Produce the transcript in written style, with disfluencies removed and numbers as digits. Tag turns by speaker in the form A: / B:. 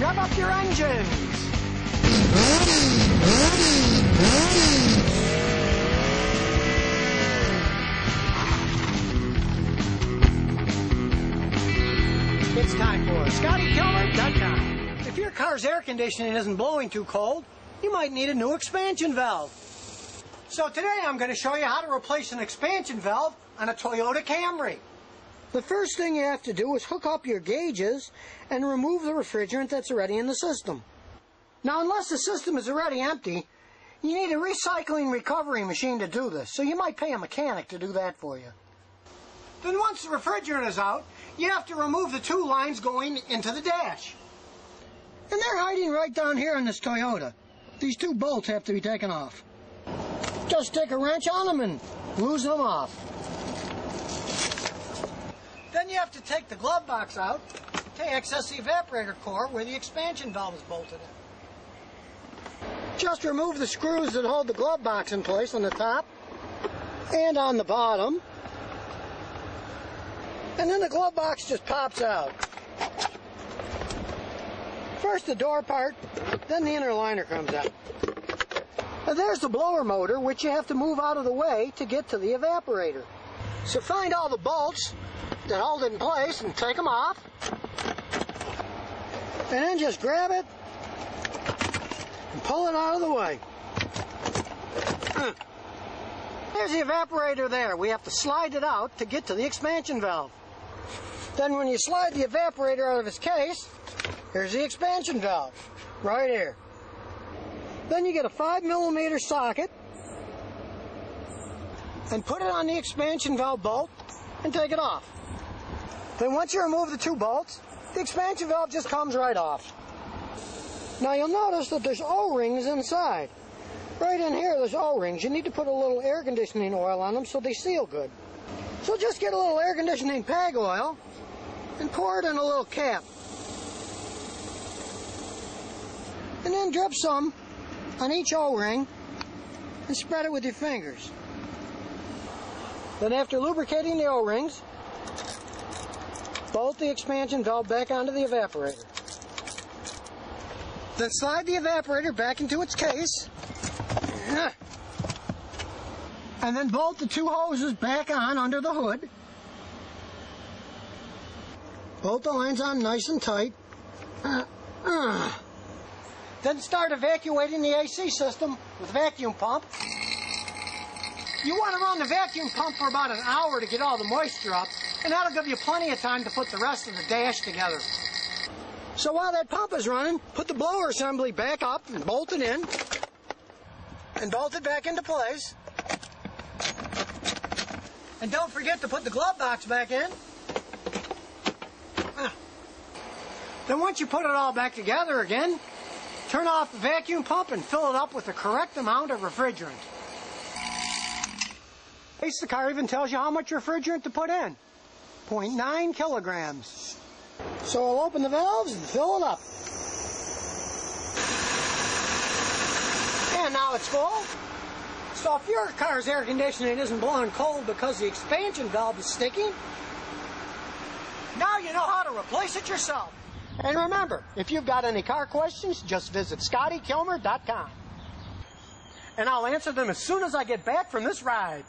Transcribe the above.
A: Rev up your engines. It's time for ScottyKilmer.com. If your car's air conditioning isn't blowing too cold, you might need a new expansion valve. So today I'm going to show you how to replace an expansion valve on a Toyota Camry. The first thing you have to do is hook up your gauges and remove the refrigerant that's already in the system. Now, unless the system is already empty, you need a recycling recovery machine to do this, so you might pay a mechanic to do that for you. Then once the refrigerant is out, you have to remove the two lines going into the dash. And they're hiding right down here in this Toyota. These two bolts have to be taken off. Just stick a wrench on them and loosen them off. Then you have to take the glove box out to access the evaporator core where the expansion valve is bolted in. Just remove the screws that hold the glove box in place on the top and on the bottom. And then the glove box just pops out. First the door part, then the inner liner comes out. And there's the blower motor, which you have to move out of the way to get to the evaporator. So find all the bolts that hold it in place and take them off. And then just grab it and pull it out of the way. There's the evaporator there. We have to slide it out to get to the expansion valve. Then when you slide the evaporator out of its case, here's the expansion valve, right here. Then you get a 5mm socket and put it on the expansion valve bolt and take it off. Then once you remove the two bolts, the expansion valve just comes right off. Now you'll notice that there's O-rings inside. Right in here there's O-rings. You need to put a little air conditioning oil on them so they seal good. So just get a little air conditioning PAG oil and pour it in a little cap. And then drip some on each O-ring and spread it with your fingers. Then after lubricating the O-rings, bolt the expansion valve back onto the evaporator. Then slide the evaporator back into its case. And then bolt the two hoses back on under the hood. Bolt the lines on nice and tight. Then start evacuating the AC system with vacuum pump. You want to run the vacuum pump for about an hour to get all the moisture up, and that'll give you plenty of time to put the rest of the dash together. So while that pump is running, put the blower assembly back up and bolt it in, and bolt it back into place. And don't forget to put the glove box back in. Then once you put it all back together again, turn off the vacuum pump and fill it up with the correct amount of refrigerant. The car even tells you how much refrigerant to put in. 0.9 kilograms. So I'll open the valves and fill it up. And now it's full. So if your car's air conditioning isn't blowing cold because the expansion valve is sticking, now you know how to replace it yourself. And remember, if you've got any car questions, just visit ScottyKilmer.com. And I'll answer them as soon as I get back from this ride.